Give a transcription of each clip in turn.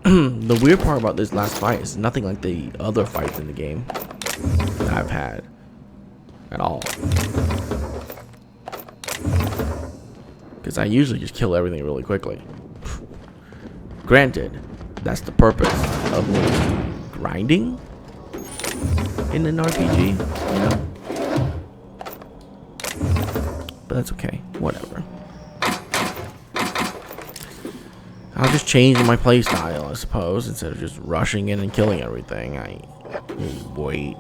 The weird part about this last fight is nothing like the other fights in the game that I've had at all. Because I usually just kill everything really quickly. Granted, that's the purpose of me grinding in an RPG, you know? But that's okay, whatever. I'll just change my playstyle, I suppose. Instead of just rushing in and killing everything, I wait.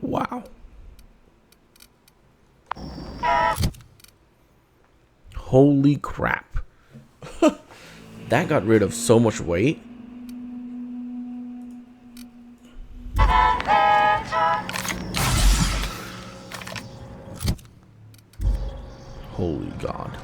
Wow. Holy crap. That got rid of so much weight. Holy God.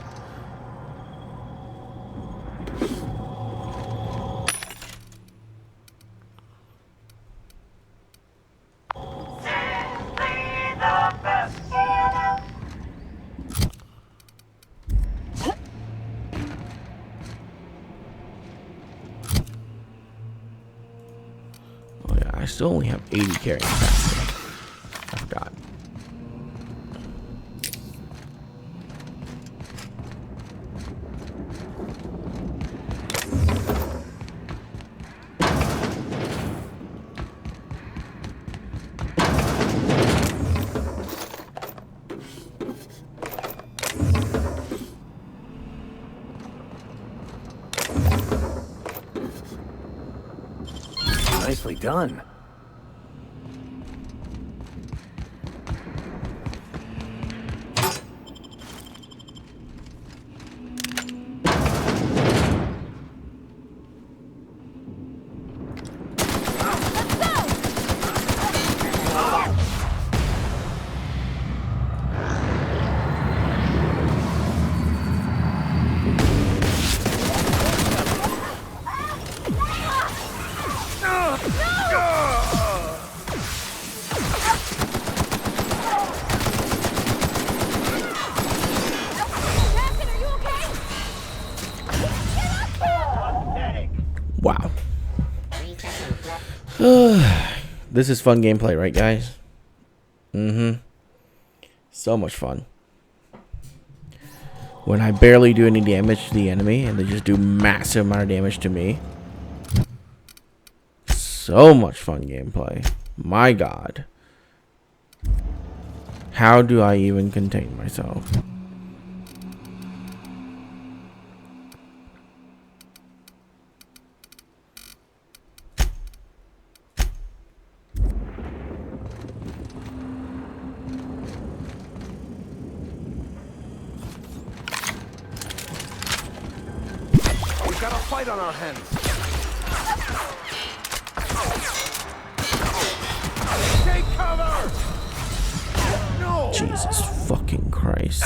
I still only have 80 carrying capacity. I forgot. Nicely done. Wow. This is fun gameplay, right, guys? So much fun. When I barely do any damage to the enemy and they just do massive amount of damage to me. So much fun gameplay. My God. How do I even contain myself? We've got a fight on our hands. Take cover! No! Jesus fucking Christ.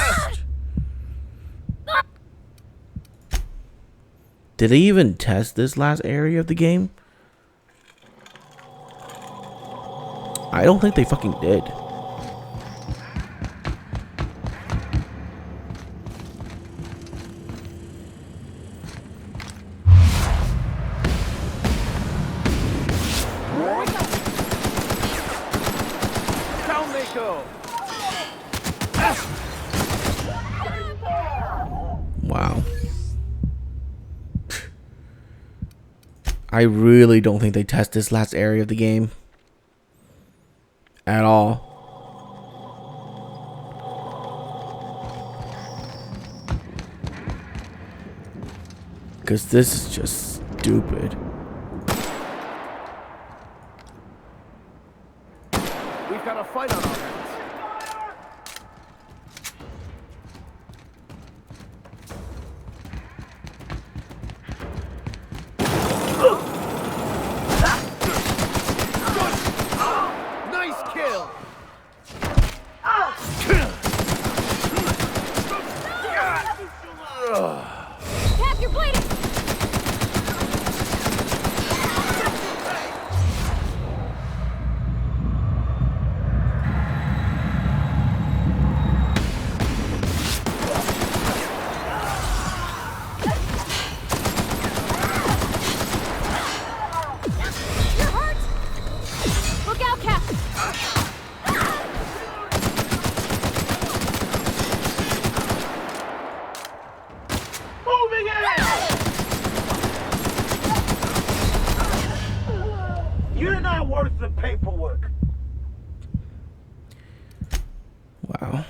Did they even test this last area of the game? I don't think they fucking did. Down they go. Wow. I really don't think they test this last area of the game at all. Because this is just stupid. We've got a fight on our hands. Nice kill. Cap, you're bleeding! You're hurt! Look out, Cap! Moving in. You're not worth the paperwork. Wow.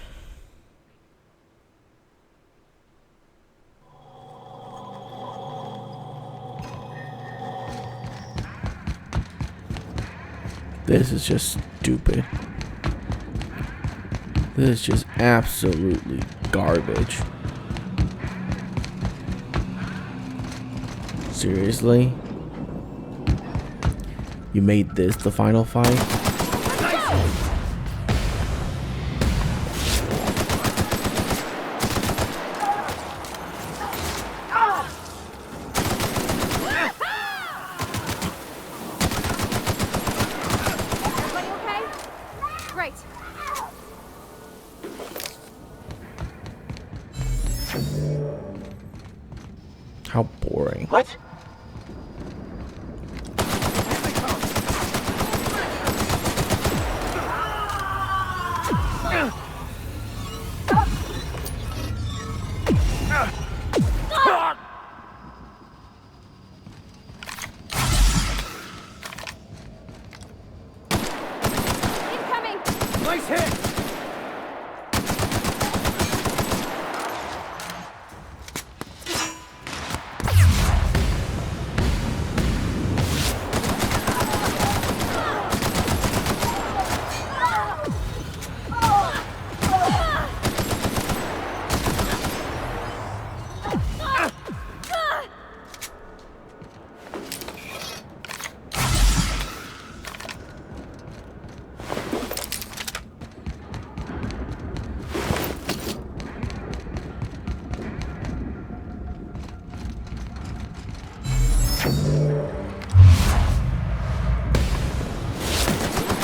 This is just stupid. This is just absolutely garbage. Seriously? You made this the final fight? Everybody okay? Great. How boring. What? Incoming! Nice hit.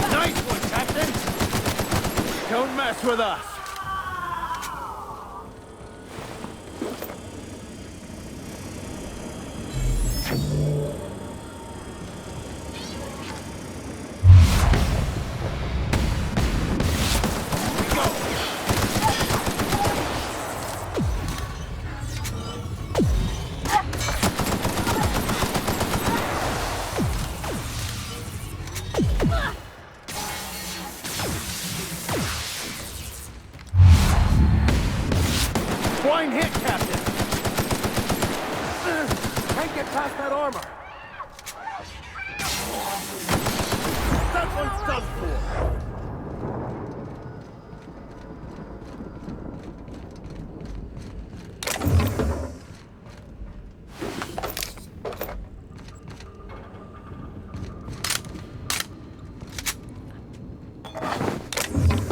Nice one, Captain. Don't mess with us. Fine hit, Captain. Can't get past that armor. That one's done for.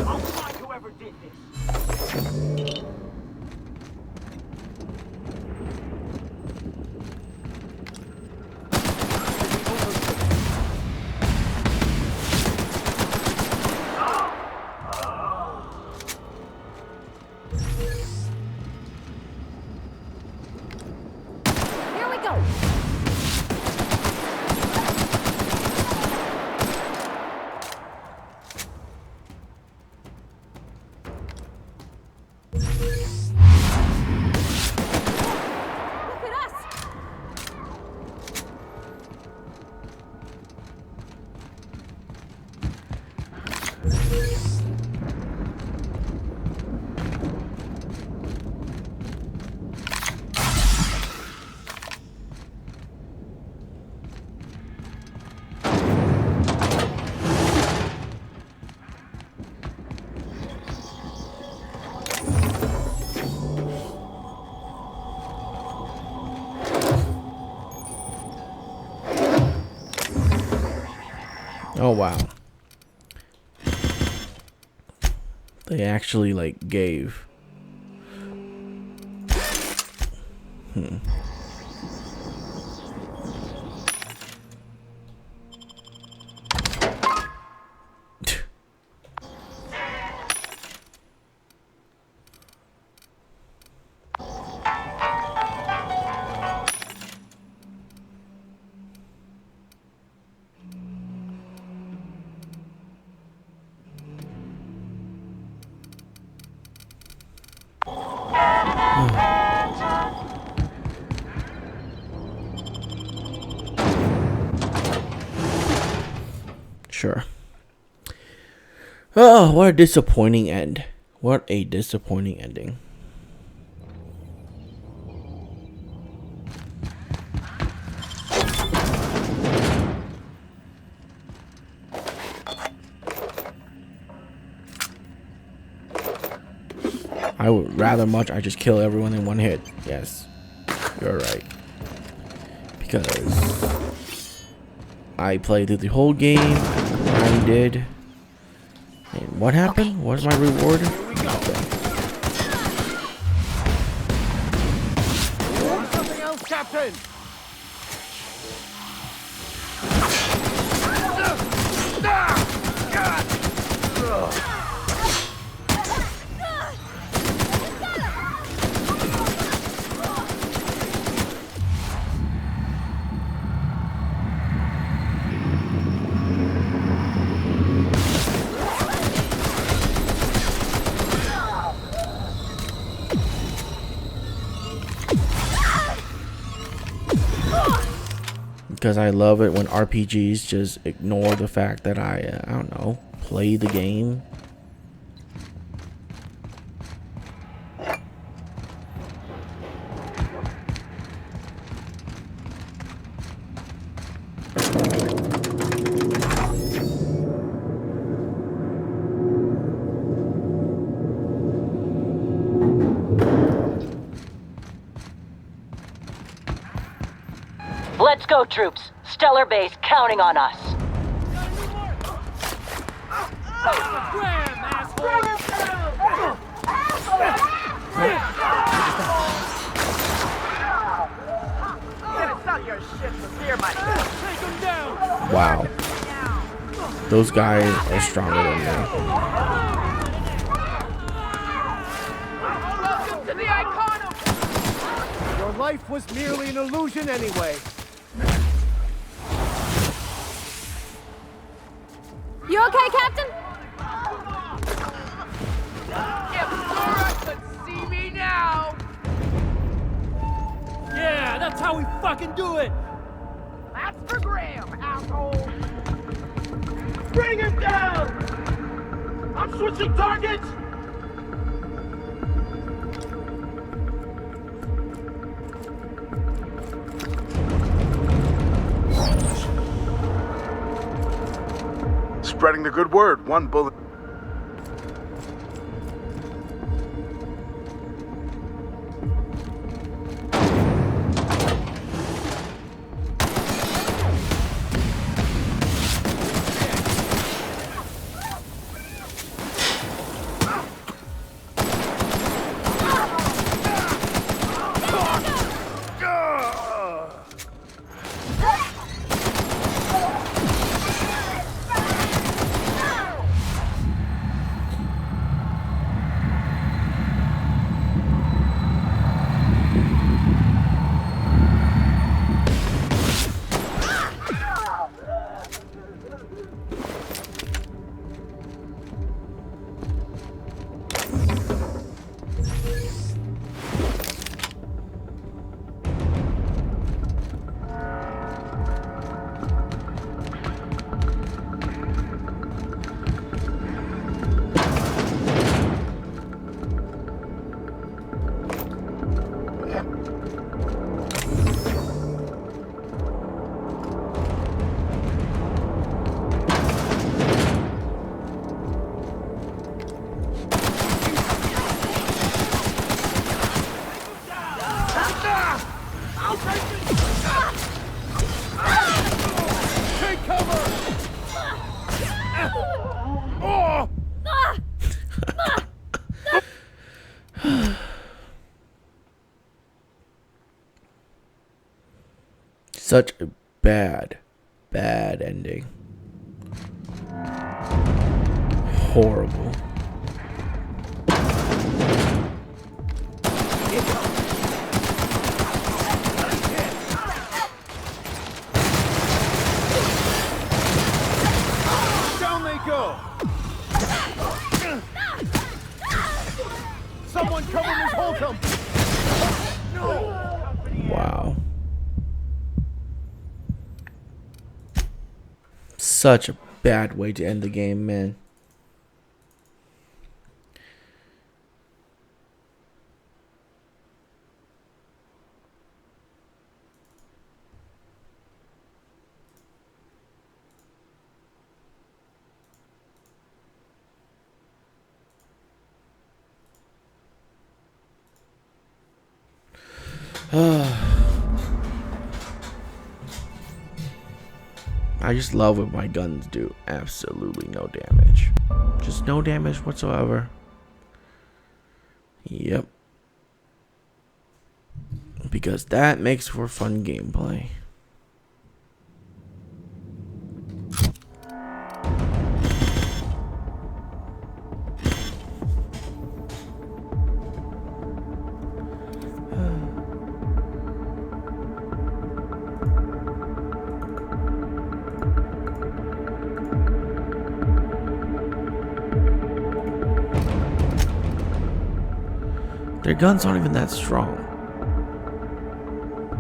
I'll find whoever did this. Oh wow. They actually like gave. Sure. Oh, what a disappointing end. What a disappointing ending. I would rather much I just kill everyone in one hit. Yes, you're right. Because I played through the whole game. I did. And what happened? What was my reward? Something else, Captain. Because I love it when RPGs just ignore the fact that I don't know, play the game. Let's go, troops. Stellar Base counting on us. Graham, asshole! Take him down! Wow. Those guys are stronger than me. Welcome to the Icon! Your life was merely an illusion anyway. You okay, Captain? If Laura could see me now! Yeah, that's how we fucking do it! That's for Graham, asshole! Bring him down! I'm switching targets! Spreading the good word, one bullet. Such a bad ending. Horrible. Down they go! Someone cover Miss Holcomb! No! Wow. Such a bad way to end the game, man. I just love what my guns do. Absolutely no damage. Just no damage whatsoever. Yep. Because that makes for fun gameplay. Their guns aren't even that strong.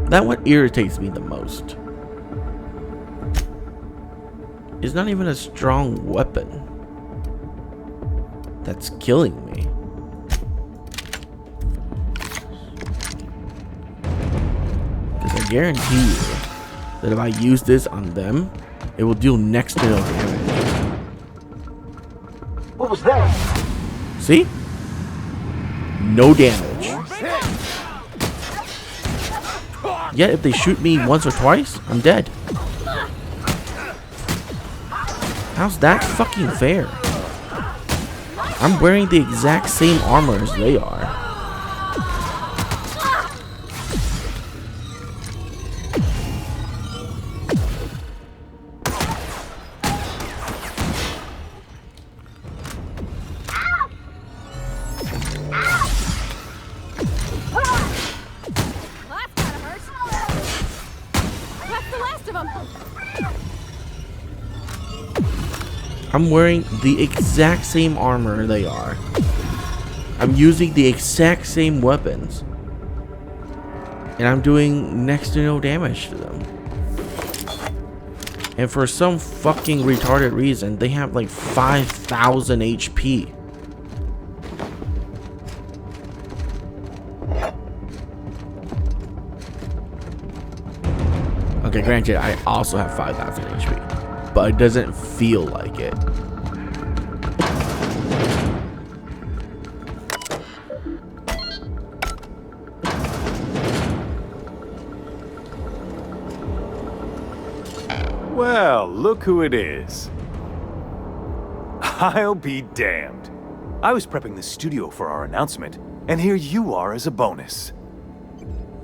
That's what irritates me the most. It's not even a strong weapon that's killing me. Because I guarantee you that if I use this on them, it will deal next to no damage. What was that? See? No damage. Yet if they shoot me once or twice, I'm dead. How's that fucking fair? I'm wearing the exact same armor as they are. I'm wearing the exact same armor they are. I'm using the exact same weapons. And I'm doing next to no damage to them. And for some fucking retarded reason, they have like 5,000 HP. Okay, granted, I also have 5,000 HP, but it doesn't feel like it. Well, look who it is. I'll be damned. I was prepping the studio for our announcement, and here you are as a bonus.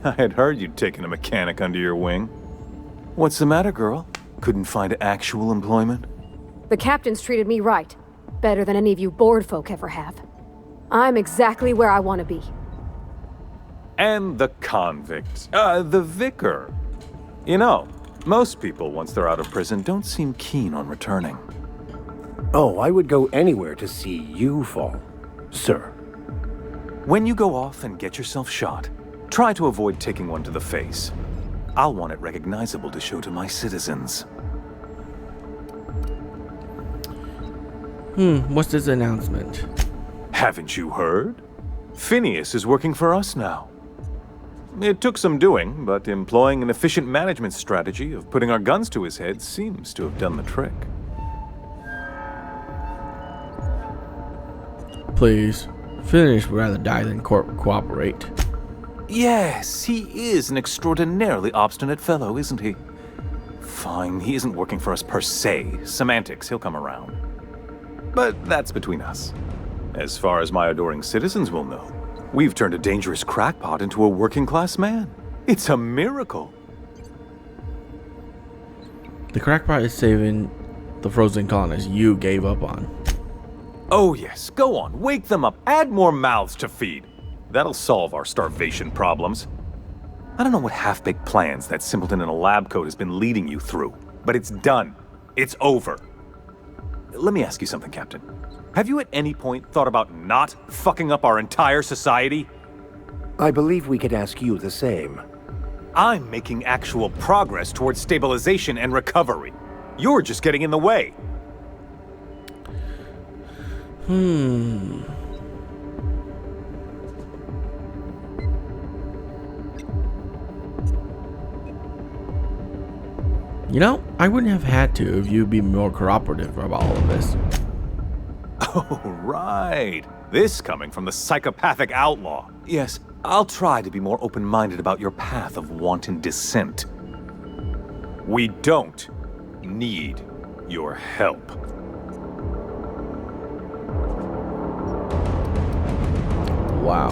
I had heard you'd taken a mechanic under your wing. What's the matter, girl? Couldn't find actual employment? The captain's treated me right. Better than any of you bored folk ever have. I'm exactly where I want to be. And the convict. The vicar. You know, most people, once they're out of prison, don't seem keen on returning. Oh, I would go anywhere to see you fall, sir. When you go off and get yourself shot, try to avoid taking one to the face. I'll want it recognizable to show to my citizens. What's this announcement? Haven't you heard? Phineas is working for us now. It took some doing, but employing an efficient management strategy of putting our guns to his head seems to have done the trick. Please, Phineas would rather die than cooperate. Yes, he is an extraordinarily obstinate fellow, isn't he? Fine, he isn't working for us per se. Semantics, he'll come around. But that's between us. As far as my adoring citizens will know, we've turned a dangerous crackpot into a working-class man. It's a miracle. The crackpot is saving the frozen colonists you gave up on. Oh yes, go on, wake them up, add more mouths to feed. That'll solve our starvation problems. I don't know what half-baked plans that simpleton in a lab coat has been leading you through, but it's done. It's over. Let me ask you something, Captain. Have you at any point thought about not fucking up our entire society? I believe we could ask you the same. I'm making actual progress towards stabilization and recovery. You're just getting in the way. You know, I wouldn't have had to if you'd be more cooperative about all of this. Oh, right. This coming from the psychopathic outlaw. Yes, I'll try to be more open-minded about your path of wanton dissent. We don't need your help. Wow.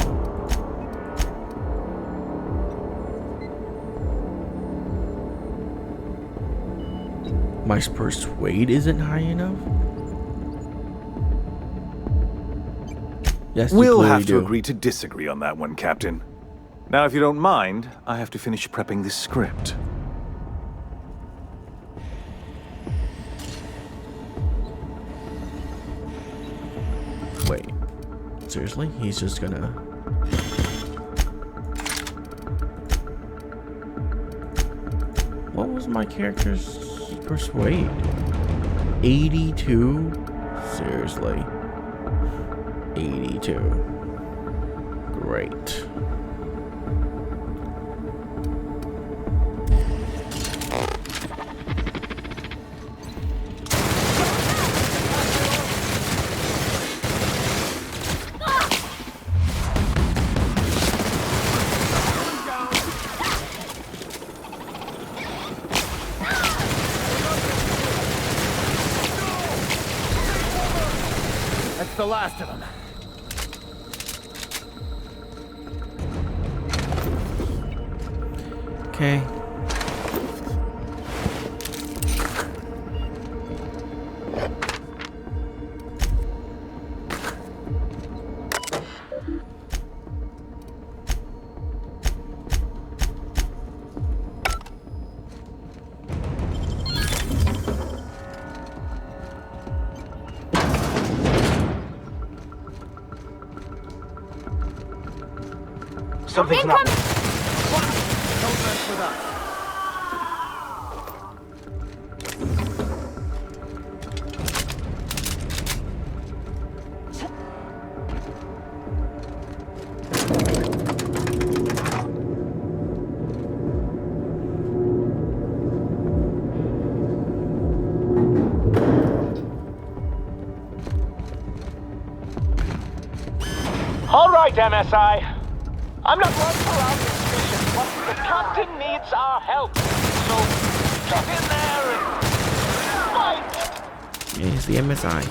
My persuade isn't high enough? Yes, We'll have to do. agree to disagree on that one, Captain. Now, if you don't mind, I have to finish prepping this script. Wait. Seriously? He's just gonna... What was my character's persuade? 82? Seriously. 82. Great. That's the last of them. Okay. Something's not... Don't mess with us. All right, MSI. I'm not running around this mission, but the captain needs our help. So get in there and fight. Yeah, he's the MSI.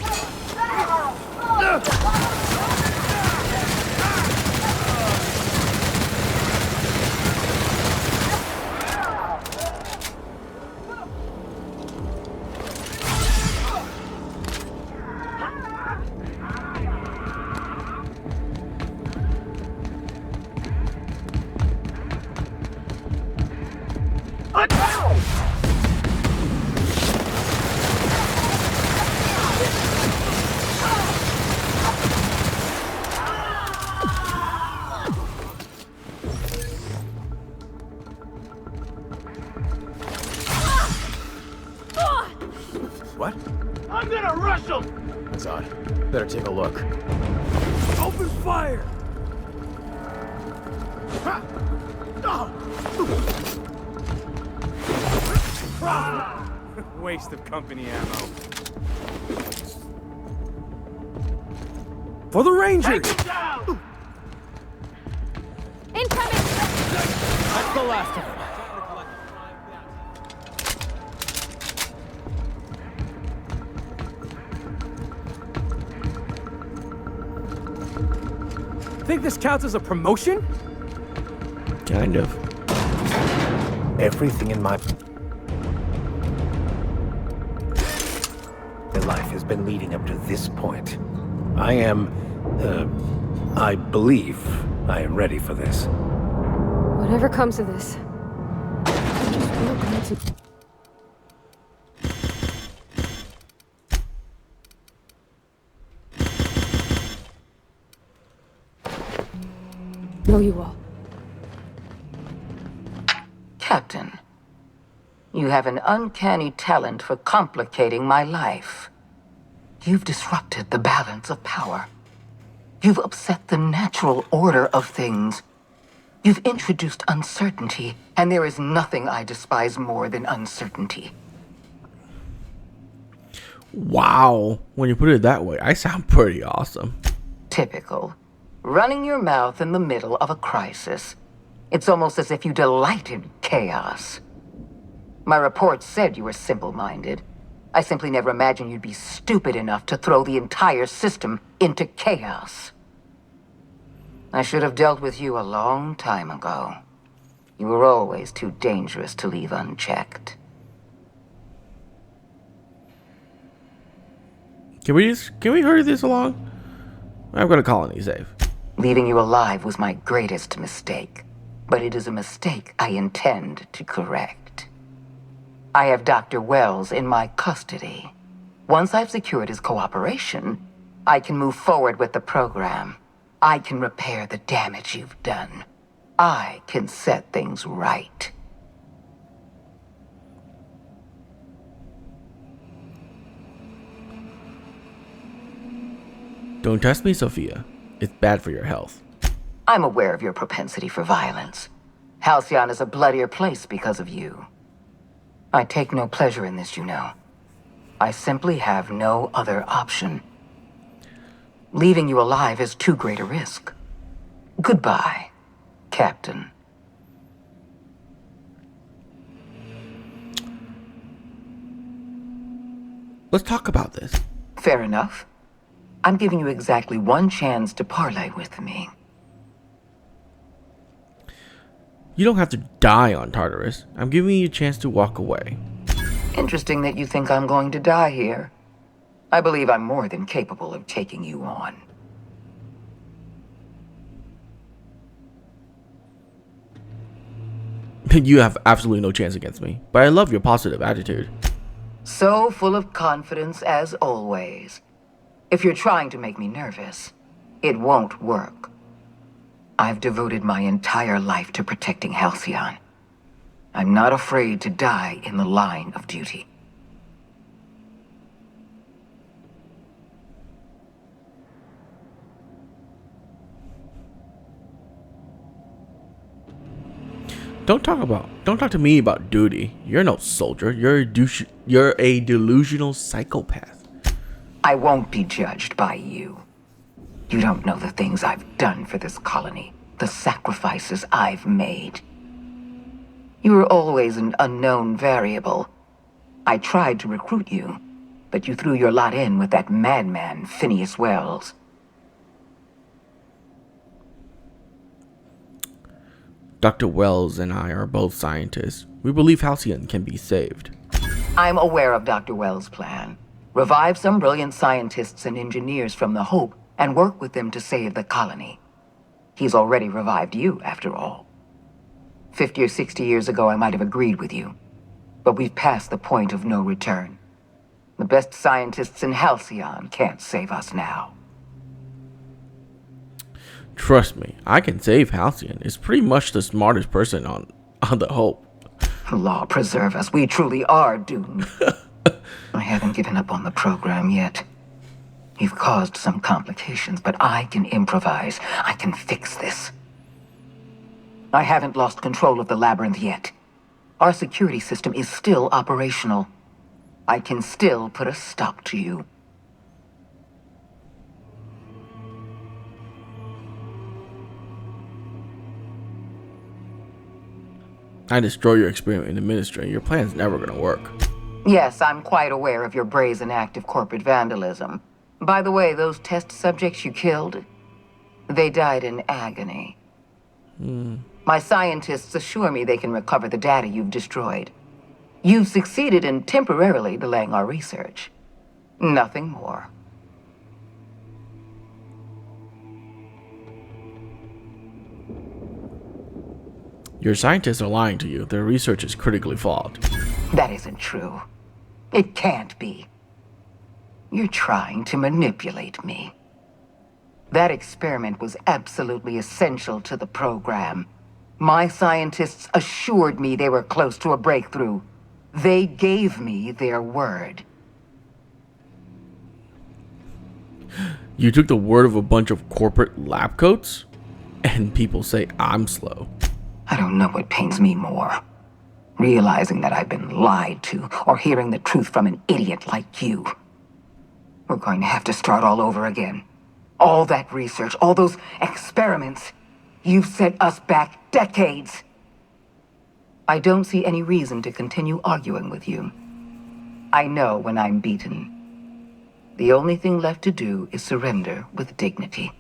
What? I'm gonna rush them! That's odd. Better take a look. Open fire! Ha! Waste of company ammo. For the Rangers! Down! Incoming! That's the last of them. Think this counts as a promotion? Kind of. Everything in my... been leading up to this point. I believe I am ready for this. Whatever comes of this, I'm just real glad to... know you all. Captain, you have an uncanny talent for complicating my life. You've disrupted the balance of power. You've upset the natural order of things. You've introduced uncertainty, and there is nothing I despise more than uncertainty. Wow. When you put it that way, I sound pretty awesome. Typical. Running your mouth in the middle of a crisis. It's almost as if you delight in chaos. My report said you were simple-minded. I simply never imagined you'd be stupid enough to throw the entire system into chaos. I should have dealt with you a long time ago. You were always too dangerous to leave unchecked. Can we hurry this along? I've got a colony save. Leaving you alive was my greatest mistake. But it is a mistake I intend to correct. I have Dr. Wells in my custody. Once I've secured his cooperation, I can move forward with the program. I can repair the damage you've done. I can set things right. Don't test me, Sophia. It's bad for your health. I'm aware of your propensity for violence. Halcyon is a bloodier place because of you. I take no pleasure in this, you know. I simply have no other option. Leaving you alive is too great a risk. Goodbye, Captain. Let's talk about this. Fair enough. I'm giving you exactly one chance to parley with me. You don't have to die on Tartarus. I'm giving you a chance to walk away. Interesting that you think I'm going to die here. I believe I'm more than capable of taking you on. You have absolutely no chance against me, but I love your positive attitude. So full of confidence as always. If you're trying to make me nervous, it won't work. I've devoted my entire life to protecting Halcyon. I'm not afraid to die in the line of duty. Don't talk to me about duty. You're no soldier. You're a delusional psychopath. I won't be judged by you. You don't know the things I've done for this colony, the sacrifices I've made. You were always an unknown variable. I tried to recruit you, but you threw your lot in with that madman, Phineas Wells. Dr. Wells and I are both scientists. We believe Halcyon can be saved. I'm aware of Dr. Wells' plan. Revive some brilliant scientists and engineers from the Hope and work with them to save the colony. He's already revived you, after all. 50 or 60 years ago, I might have agreed with you. But we've passed the point of no return. The best scientists in Halcyon can't save us now. Trust me, I can save Halcyon. It's pretty much the smartest person on the Hope. Law preserve us. We truly are doomed. I haven't given up on the program yet. You've caused some complications, but I can improvise. I can fix this. I haven't lost control of the labyrinth yet. Our security system is still operational. I can still put a stop to you. I destroy your experiment in the ministry. Your plan's never gonna work. Yes, I'm quite aware of your brazen act of corporate vandalism. By the way, those test subjects you killed, they died in agony. My scientists assure me they can recover the data you've destroyed. You've succeeded in temporarily delaying our research. Nothing more. Your scientists are lying to you. Their research is critically flawed. That isn't true. It can't be. You're trying to manipulate me. That experiment was absolutely essential to the program. My scientists assured me they were close to a breakthrough. They gave me their word. You took the word of a bunch of corporate lab coats? And people say I'm slow. I don't know what pains me more. Realizing that I've been lied to, or hearing the truth from an idiot like you. We're going to have to start all over again. All that research, all those experiments, you've set us back decades. I don't see any reason to continue arguing with you. I know when I'm beaten. The only thing left to do is surrender with dignity.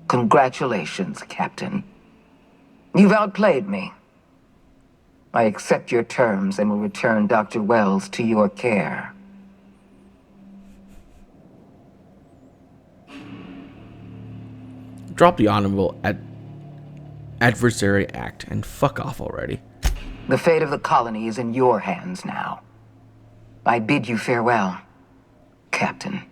Congratulations, Captain. You've outplayed me. I accept your terms and will return Dr. Wells to your care. Drop the honorable adversary act and fuck off already. The fate of the colony is in your hands now. I bid you farewell, Captain.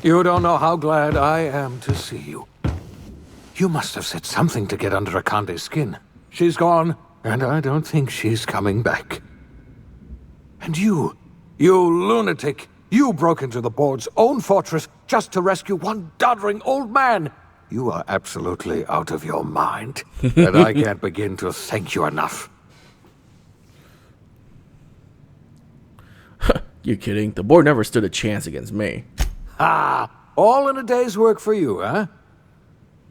You don't know how glad I am to see you. You must have said something to get under Akande's skin. She's gone, and I don't think she's coming back. And you lunatic, you broke into the board's own fortress just to rescue one doddering old man. You are absolutely out of your mind, and I can't begin to thank you enough. You kidding? The board never stood a chance against me. Ah, all in a day's work for you, huh?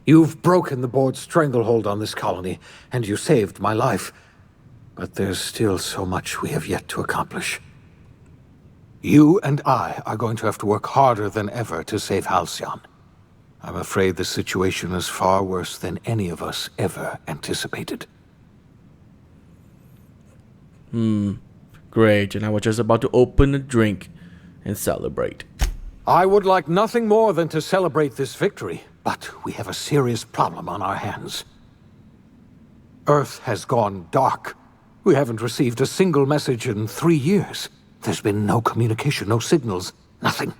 You've broken the board's stranglehold on this colony, and you saved my life. But there's still so much we have yet to accomplish. You and I are going to have to work harder than ever to save Halcyon. I'm afraid the situation is far worse than any of us ever anticipated. Great, and I was just about to open a drink and celebrate. I would like nothing more than to celebrate this victory, but we have a serious problem on our hands. Earth has gone dark. We haven't received a single message in 3 years. There's been no communication, no signals, nothing.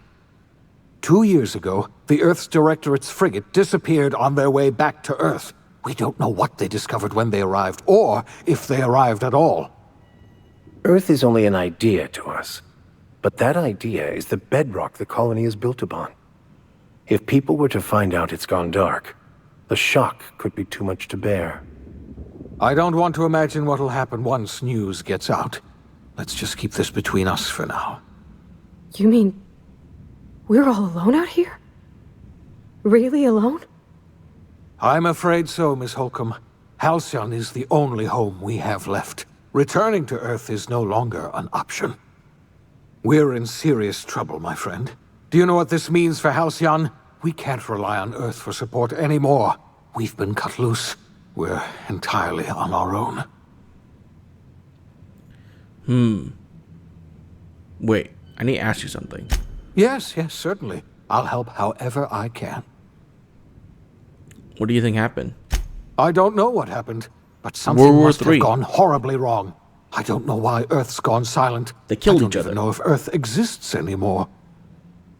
2 years ago, the Earth's Directorate's frigate disappeared on their way back to Earth. We don't know what they discovered when they arrived, or if they arrived at all. Earth is only an idea to us. But that idea is the bedrock the colony is built upon. If people were to find out it's gone dark, the shock could be too much to bear. I don't want to imagine what'll happen once news gets out. Let's just keep this between us for now. You mean we're all alone out here? Really alone? I'm afraid so, Miss Holcomb. Halcyon is the only home we have left. Returning to Earth is no longer an option. We're in serious trouble, my friend. Do you know what this means for Halcyon? We can't rely on Earth for support anymore. We've been cut loose. We're entirely on our own. Wait, I need to ask you something. Yes, certainly. I'll help however I can. What do you think happened? I don't know what happened, but something World War must III. have gone horribly wrong. I don't know why Earth's gone silent. They killed I each don't other. even know if Earth exists anymore.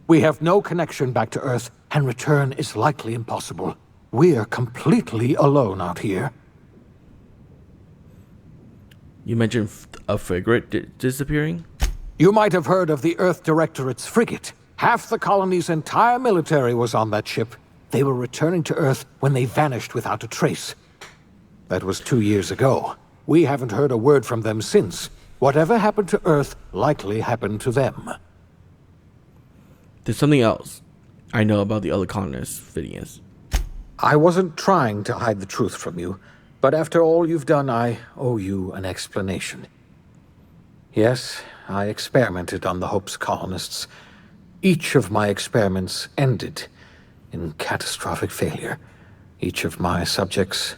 We have no connection back to Earth, and return is likely impossible. We're completely alone out here. You mentioned a frigate disappearing? You might have heard of the Earth Directorate's frigate. Half the colony's entire military was on that ship. They were returning to Earth when they vanished without a trace. That was 2 years ago. We haven't heard a word from them since. Whatever happened to Earth likely happened to them. There's something else I know about the other colonists, Phineas. I wasn't trying to hide the truth from you, but after all you've done, I owe you an explanation. Yes, I experimented on the Hope's colonists. Each of my experiments ended in catastrophic failure. Each of my subjects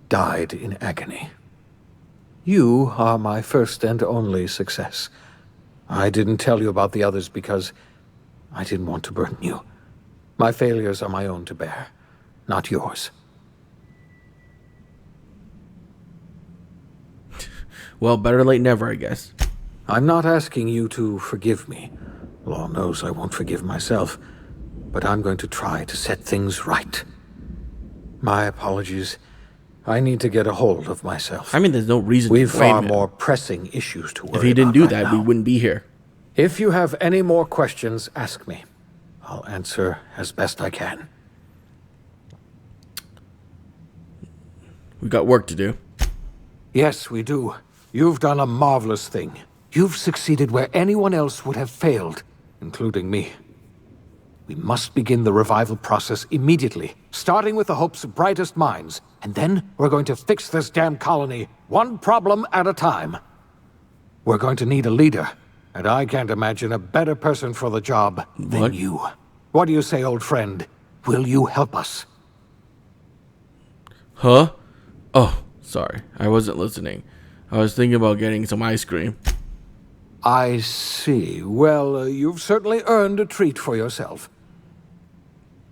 died in agony. You are my first and only success. I didn't tell you about the others because I didn't want to burden you. My failures are my own to bear, not yours. Well, better late never, I guess. I'm not asking you to forgive me. Law knows I won't forgive myself, but I'm going to try to set things right. My apologies. I need to get a hold of myself. I mean, there's no reason We've to blame far him. more pressing issues to worry about. If he didn't do right that, now. we wouldn't be here. If you have any more questions, ask me. I'll answer as best I can. We got work to do. Yes, we do. You've done a marvelous thing. You've succeeded where anyone else would have failed, including me. We must begin the revival process immediately, starting with the Hope's brightest minds, and then we're going to fix this damn colony, one problem at a time. We're going to need a leader, and I can't imagine a better person for the job than you. What do you say, old friend? Will you help us? Huh? Oh, sorry. I wasn't listening. I was thinking about getting some ice cream. I see. Well, you've certainly earned a treat for yourself.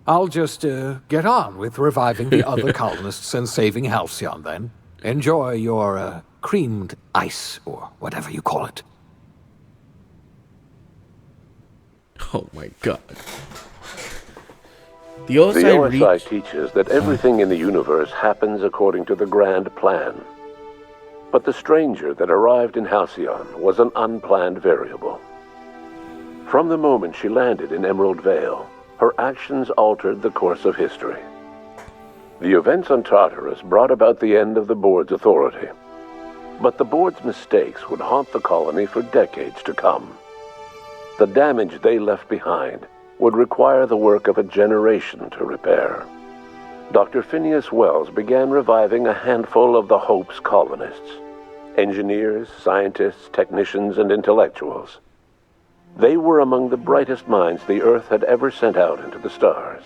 I'll just get on with reviving the other colonists and saving Halcyon, then. Enjoy your creamed ice, or whatever you call it. Oh my god. The The OSI OSI teaches that everything in the universe happens according to the grand plan. But the stranger that arrived in Halcyon was an unplanned variable. From the moment she landed in Emerald Vale, her actions altered the course of history. The events on Tartarus brought about the end of the board's authority. But the board's mistakes would haunt the colony for decades to come. The damage they left behind would require the work of a generation to repair. Dr. Phineas Wells began reviving a handful of the Hope's colonists. Engineers, scientists, technicians, and intellectuals. They were among the brightest minds the Earth had ever sent out into the stars.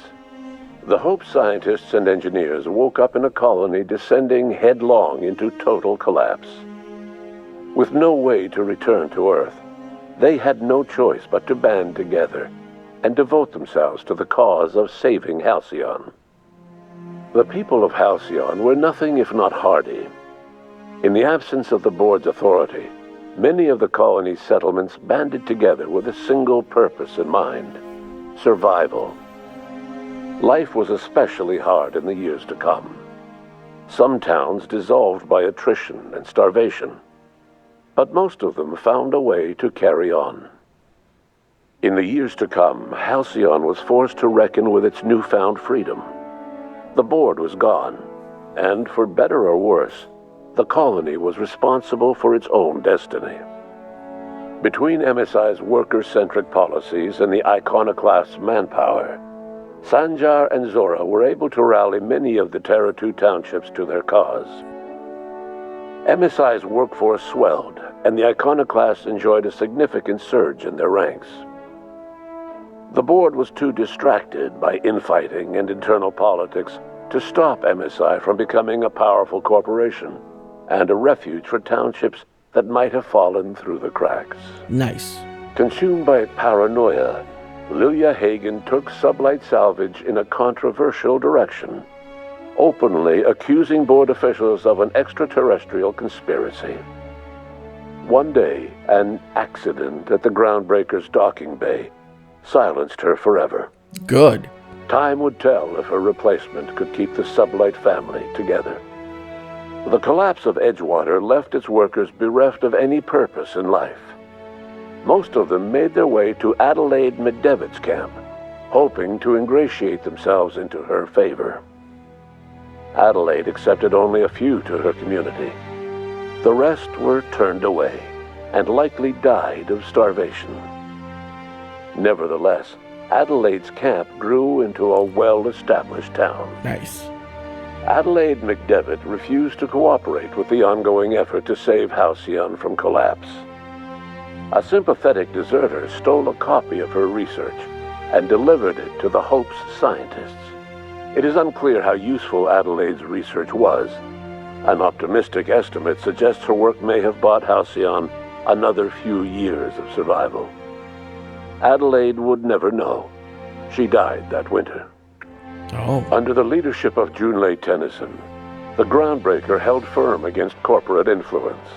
The Hope scientists and engineers woke up in a colony descending headlong into total collapse. With no way to return to Earth, they had no choice but to band together and devote themselves to the cause of saving Halcyon. The people of Halcyon were nothing if not hardy. In the absence of the board's authority, many of the colony's settlements banded together with a single purpose in mind: survival. Life was especially hard in the years to come. Some towns dissolved by attrition and starvation, but most of them found a way to carry on. In the years to come, Halcyon was forced to reckon with its newfound freedom. The board was gone, and for better or worse, the colony was responsible for its own destiny. Between MSI's worker-centric policies and the iconoclast's manpower, Sanjar and Zora were able to rally many of the Terra 2 townships to their cause. MSI's workforce swelled, and the iconoclasts enjoyed a significant surge in their ranks. The board was too distracted by infighting and internal politics to stop MSI from becoming a powerful corporation and a refuge for townships that might have fallen through the cracks. Nice. Consumed by paranoia, Lilia Hagen took Sublight Salvage in a controversial direction, openly accusing board officials of an extraterrestrial conspiracy. One day, an accident at the Groundbreaker's docking bay silenced her forever. Good. Time would tell if a replacement could keep the Sublight family together. The collapse of Edgewater left its workers bereft of any purpose in life. Most of them made their way to Adelaide Medevitt's camp, hoping to ingratiate themselves into her favor. Adelaide accepted only a few to her community. The rest were turned away, and likely died of starvation. Nevertheless, Adelaide's camp grew into a well-established town. Nice. Adelaide McDevitt refused to cooperate with the ongoing effort to save Halcyon from collapse. A sympathetic deserter stole a copy of her research and delivered it to the Hope's scientists. It is unclear how useful Adelaide's research was. An optimistic estimate suggests her work may have bought Halcyon another few years of survival. Adelaide would never know. She died that winter. Oh. Under the leadership of Junlei Tennyson, the Groundbreaker held firm against corporate influence.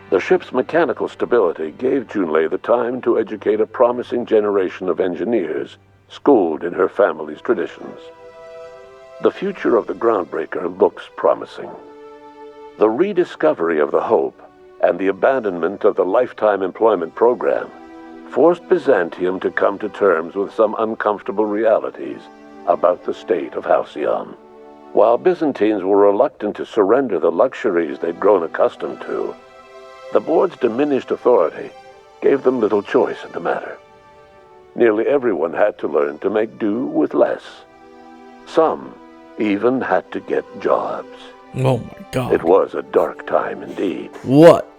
The ship's mechanical stability gave Junlei the time to educate a promising generation of engineers schooled in her family's traditions. The future of the Groundbreaker looks promising. The rediscovery of the Hope and the abandonment of the lifetime employment program forced Byzantium to come to terms with some uncomfortable realities about the state of Halcyon. While Byzantines were reluctant to surrender the luxuries they'd grown accustomed to, the board's diminished authority gave them little choice in the matter. Nearly everyone had to learn to make do with less. Some even had to get jobs. Oh my God. It was a dark time indeed. What?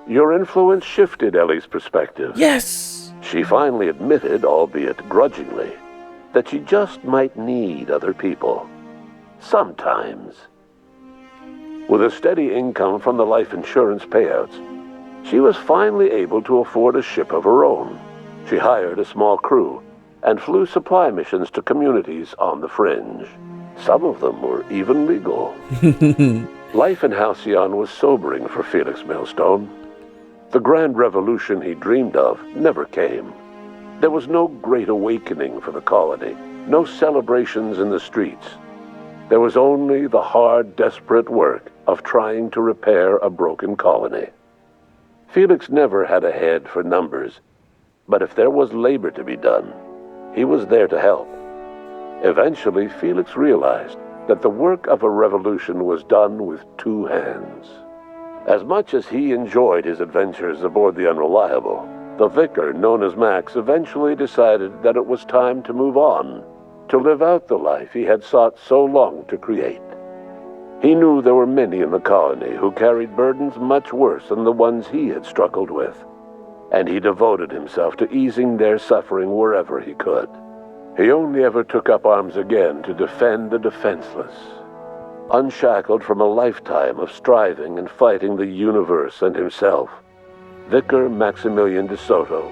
Your influence shifted Ellie's perspective. Yes! She finally admitted, albeit grudgingly, that she just might need other people. Sometimes. With a steady income from the life insurance payouts, she was finally able to afford a ship of her own. She hired a small crew and flew supply missions to communities on the fringe. Some of them were even legal. Life in Halcyon was sobering for Felix Millstone. The grand revolution he dreamed of never came. There was no great awakening for the colony, no celebrations in the streets. There was only the hard, desperate work of trying to repair a broken colony. Felix never had a head for numbers, but if there was labor to be done, he was there to help. Eventually, Felix realized that the work of a revolution was done with two hands. As much as he enjoyed his adventures aboard the Unreliable, the vicar, known as Max, eventually decided that it was time to move on, to live out the life he had sought so long to create. He knew there were many in the colony who carried burdens much worse than the ones he had struggled with, and he devoted himself to easing their suffering wherever he could. He only ever took up arms again to defend the defenseless. Unshackled from a lifetime of striving and fighting the universe and himself, Vicar Maximilian de Soto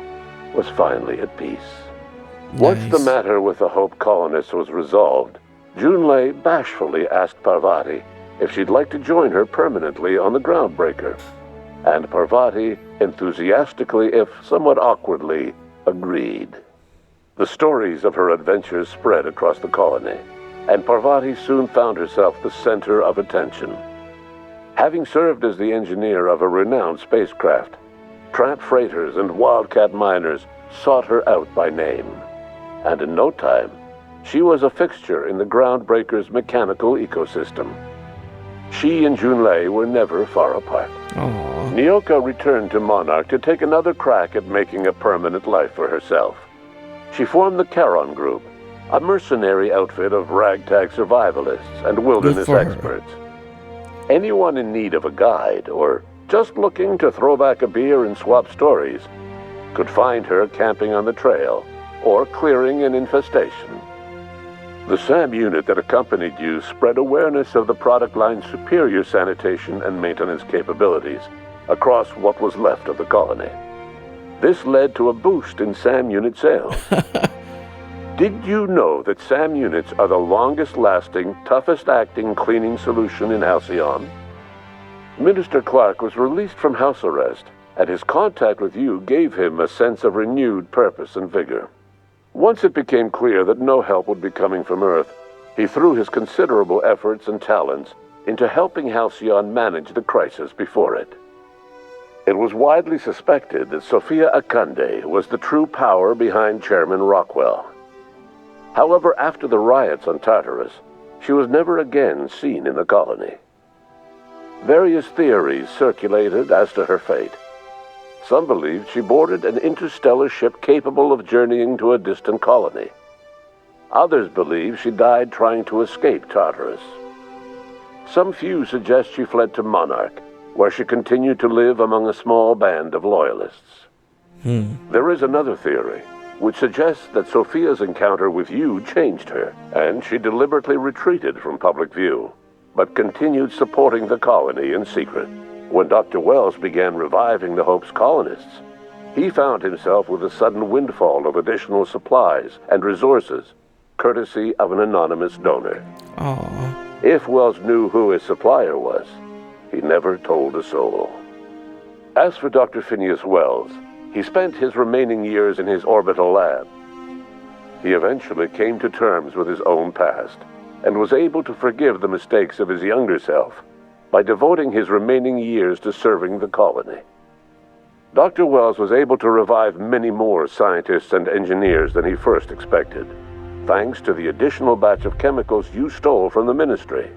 was finally at peace. Nice. Once the matter with the Hope colonists was resolved, Junlei bashfully asked Parvati if she'd like to join her permanently on the Groundbreaker, and Parvati enthusiastically, if somewhat awkwardly, agreed. The stories of her adventures spread across the colony, and Parvati soon found herself the center of attention. Having served as the engineer of a renowned spacecraft, tramp freighters and wildcat miners sought her out by name, and in no time, she was a fixture in the Groundbreaker's mechanical ecosystem. She and Junlei were never far apart. Aww. Nyoka returned to Monarch to take another crack at making a permanent life for herself. She formed the Charon Group, a mercenary outfit of ragtag survivalists and wilderness experts. Anyone in need of a guide, or just looking to throw back a beer and swap stories, could find her camping on the trail or clearing an infestation. The SAM unit that accompanied you spread awareness of the product line's superior sanitation and maintenance capabilities across what was left of the colony. This led to a boost in SAM unit sales. Did you know that SAM units are the longest-lasting, toughest-acting cleaning solution in Halcyon? Minister Clark was released from house arrest, and his contact with you gave him a sense of renewed purpose and vigor. Once it became clear that no help would be coming from Earth, he threw his considerable efforts and talents into helping Halcyon manage the crisis before it. It was widely suspected that Sophia Akande was the true power behind Chairman Rockwell. However, after the riots on Tartarus, she was never again seen in the colony. Various theories circulated as to her fate. Some believed she boarded an interstellar ship capable of journeying to a distant colony. Others believe she died trying to escape Tartarus. Some few suggest she fled to Monarch, where she continued to live among a small band of loyalists. There is another theory, which suggests that Sophia's encounter with you changed her, and she deliberately retreated from public view, but continued supporting the colony in secret. When Dr. Wells began reviving the Hope's colonists, he found himself with a sudden windfall of additional supplies and resources, courtesy of an anonymous donor. Aww. If Wells knew who his supplier was, he never told a soul. As for Dr. Phineas Wells, he spent his remaining years in his orbital lab. He eventually came to terms with his own past, and was able to forgive the mistakes of his younger self by devoting his remaining years to serving the colony. Dr. Wells was able to revive many more scientists and engineers than he first expected, thanks to the additional batch of chemicals you stole from the Ministry.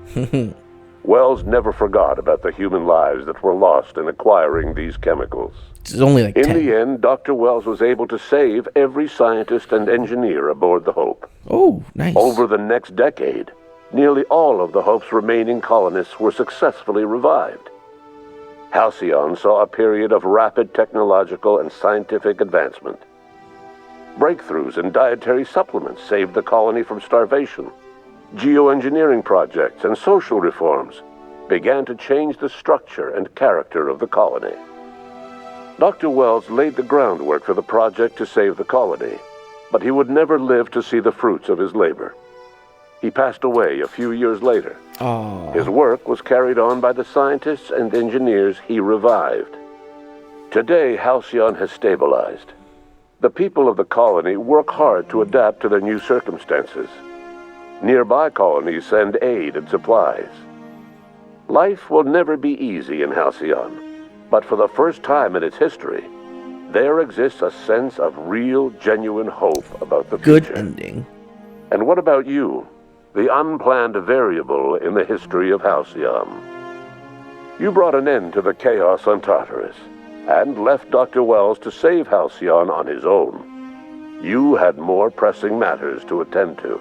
Wells never forgot about the human lives that were lost in acquiring these chemicals. It's only like 10. In the end, Dr. Wells was able to save every scientist and engineer aboard the Hope. Oh, nice. Over the next decade, nearly all of the Hope's remaining colonists were successfully revived. Halcyon saw a period of rapid technological and scientific advancement. Breakthroughs in dietary supplements saved the colony from starvation. Geoengineering projects and social reforms began to change the structure and character of the colony. Dr. Wells laid the groundwork for the project to save the colony, but he would never live to see the fruits of his labor. He passed away a few years later. Aww. His work was carried on by the scientists and engineers he revived. Today, Halcyon has stabilized. The people of the colony work hard to adapt to their new circumstances. Nearby colonies send aid and supplies. Life will never be easy in Halcyon, but for the first time in its history, there exists a sense of real, genuine hope about the future. Good ending. And what about you, the unplanned variable in the history of Halcyon? You brought an end to the chaos on Tartarus, and left Dr. Wells to save Halcyon on his own. You had more pressing matters to attend to.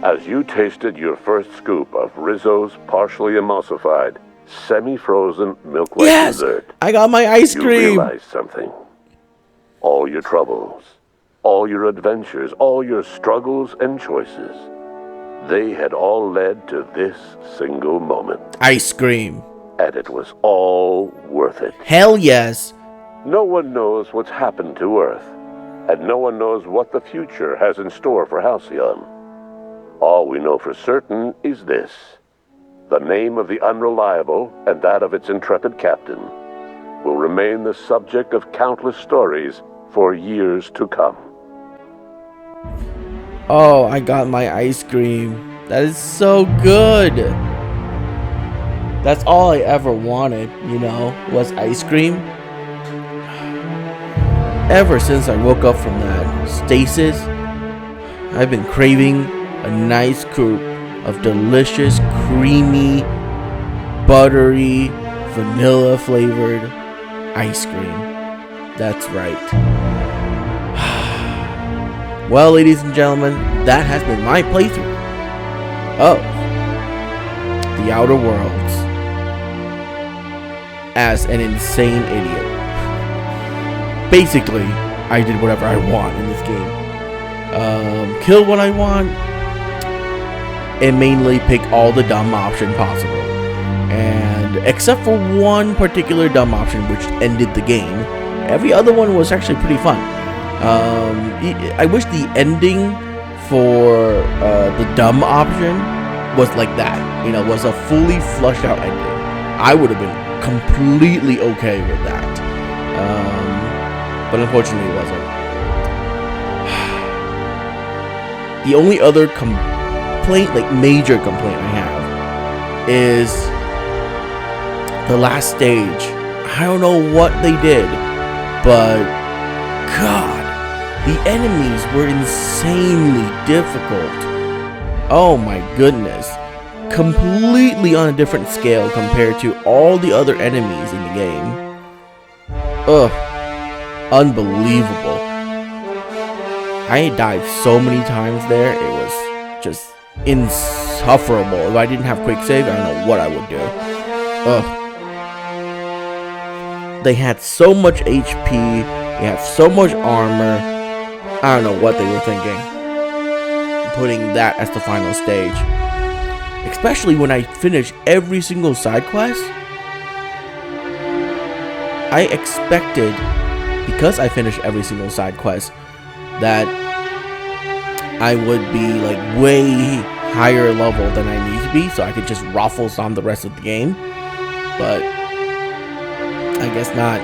As you tasted your first scoop of Rizzo's partially emulsified, semi-frozen milk-like dessert, I got my ice you cream. realized something. All your troubles, all your adventures, all your struggles and choices, they had all led to this single moment. Ice cream. And it was all worth it. Hell yes. No one knows what's happened to Earth, and no one knows what the future has in store for Halcyon. All we know for certain is this: the name of the Unreliable and that of its intrepid captain will remain the subject of countless stories for years to come. Oh, I got my ice cream. That is so good. That's all I ever wanted, you know, was ice cream. Ever since I woke up from that stasis, I've been craving a nice scoop of delicious, creamy, buttery, vanilla flavored ice cream. That's right. Well, ladies and gentlemen, that has been my playthrough of The Outer Worlds as an insane idiot. Basically, I did whatever I want in this game. Kill what I want, and mainly pick all the dumb option possible. And except for one particular dumb option which ended the game, every other one was actually pretty fun. I wish the ending for the dumb option was like that, you know, was a fully flushed out ending. I would have been completely okay with that, but unfortunately it wasn't. The only other complaint, like major complaint I have, is the last stage. I don't know what they did, but God, the enemies were insanely difficult. Oh my goodness. Completely on a different scale compared to all the other enemies in the game. Ugh. Unbelievable. I died so many times there, it was just insufferable. If I didn't have quick save, I don't know what I would do. Ugh. They had so much HP, they have so much armor. I don't know what they were thinking, putting that as the final stage. Especially when I finish every single side quest. I expected, because I finished every single side quest, that I would be like way higher level than I need to be, so I could just ruffle on the rest of the game. But I guess not.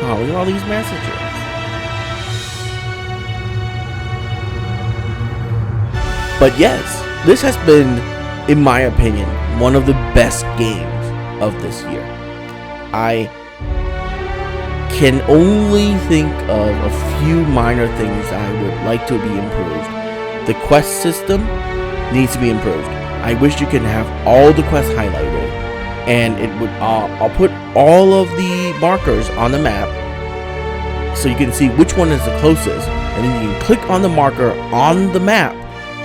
Oh, look at all these messages. But yes, this has been, in my opinion, one of the best games of this year. I can only think of a few minor things I would like to be improved. The quest system needs to be improved. I wish you could have all the quests highlighted, and it would I'll put all of the markers on the map so you can see which one is the closest, and then you can click on the marker on the map,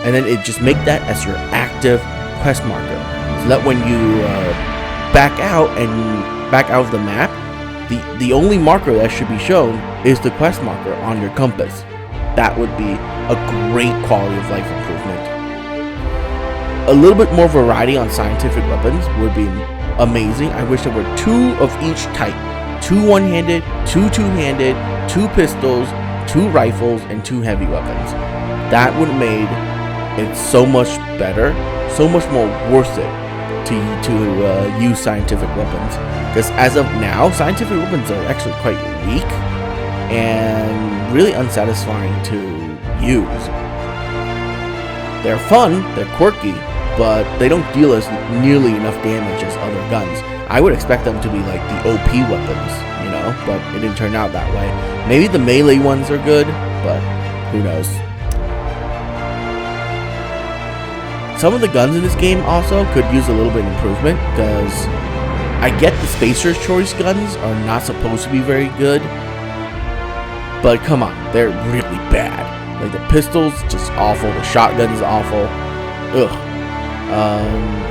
and then it just make that as your active quest marker, so that when you back out of the map, the only marker that should be shown is the quest marker on your compass. That would be a great quality of life improvement. A little bit more variety on scientific weapons would be amazing. I wish there were 2 of each type. 2 one-handed, 2 two-handed, 2 pistols, 2 rifles, and 2 heavy weapons. That would have made it so much better, so much more worth it to use scientific weapons. Because as of now, scientific weapons are actually quite weak and really unsatisfying to use. They're fun, they're quirky, but they don't deal as nearly enough damage as other guns. I would expect them to be like the OP weapons, you know, but it didn't turn out that way. Maybe the melee ones are good, but who knows. Some of the guns in this game also could use a little bit of improvement, because I get the Spacer's Choice guns are not supposed to be very good, but come on, they're really bad. Like the pistols, just awful. The shotgun's awful. Ugh.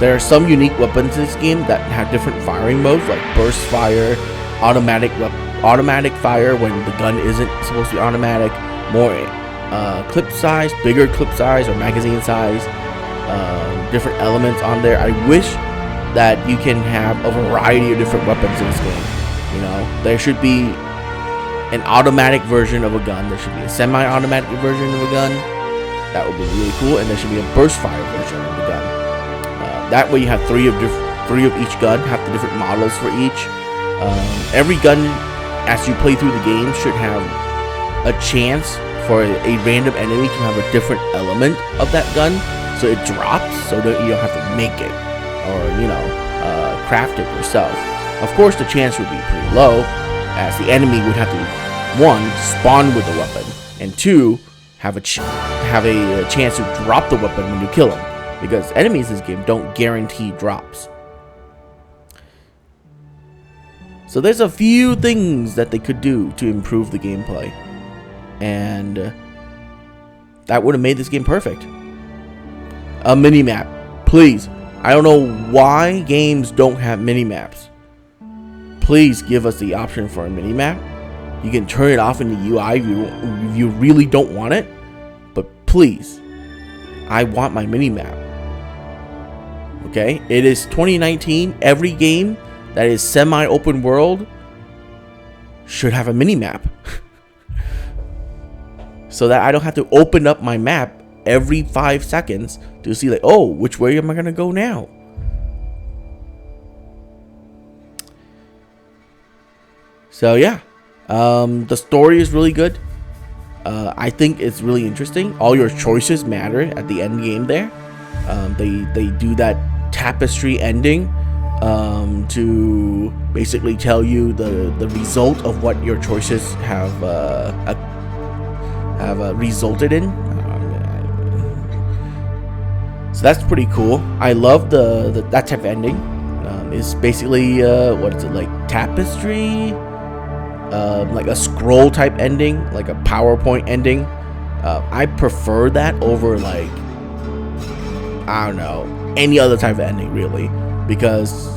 There are some unique weapons in this game that have different firing modes, like burst fire, automatic fire when the gun isn't supposed to be automatic, more clip size, bigger clip size or magazine size, different elements on there. I wish that you can have a variety of different weapons in this game. You know, there should be an automatic version of a gun, there should be a semi-automatic version of a gun. That would be really cool, and there should be a burst fire version of the gun. That way you have 3 of each gun, have the different models for each. Every gun, as you play through the game, should have a chance for a random enemy to have a different element of that gun, so it drops, so that you don't have to make it, or, you know, craft it yourself. Of course, the chance would be pretty low, as the enemy would have to, 1, spawn with the weapon, and 2, have a chance to drop the weapon when you kill them, because enemies in this game don't guarantee drops. So there's a few things that they could do to improve the gameplay, and that would have made this game perfect. A mini-map, please. I don't know why games don't have mini-maps. Please give us the option for a mini-map. You can turn it off in the UI if you really don't want it, but please, I want my mini-map. Okay, it is 2019. Every game that is semi-open world should have a mini-map. So that I don't have to open up my map every 5 seconds to see, like, oh, which way am I gonna go now? So yeah, the story is really good. I think it's really interesting. All your choices matter at the end game there. They do that tapestry ending to basically tell you the result of what your choices have resulted in. So that's pretty cool. I love that type of ending. It's basically what is it, like tapestry, like a scroll type ending, like a PowerPoint ending. I prefer that over like, I don't know, any other type of ending really, because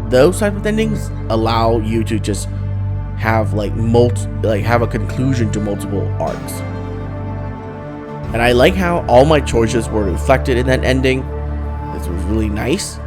those type of endings allow you to just have like have a conclusion to multiple arcs. And I like how all my choices were reflected in that ending. This was really nice.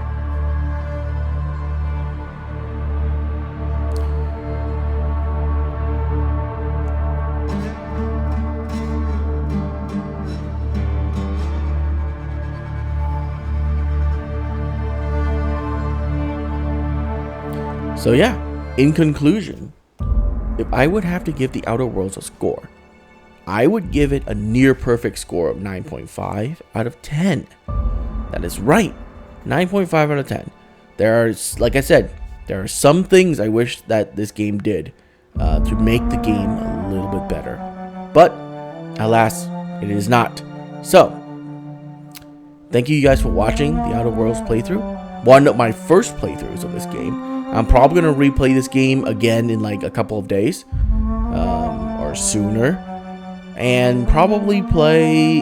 So yeah, in conclusion, if I would have to give The Outer Worlds a score, I would give it a near perfect score of 9.5 out of 10. That is right, 9.5 out of 10. There are, like I said, there are some things I wish that this game did to make the game a little bit better. But, alas, it is not. So, thank you guys for watching The Outer Worlds playthrough. One of my first playthroughs of this game. I'm probably going to replay this game again in like a couple of days or sooner, and probably play.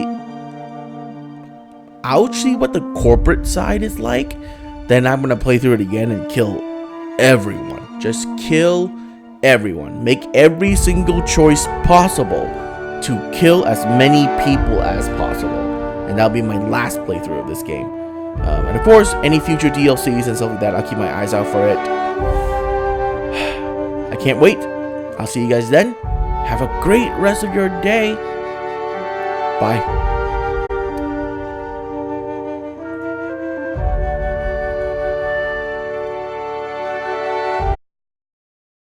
I'll see what the corporate side is like. Then I'm going to play through it again and kill everyone. Just kill everyone. Make every single choice possible to kill as many people as possible. And that'll be my last playthrough of this game. And of course, any future DLCs and stuff like that, I'll keep my eyes out for it. I can't wait. I'll see you guys then. Have a great rest of your day. Bye.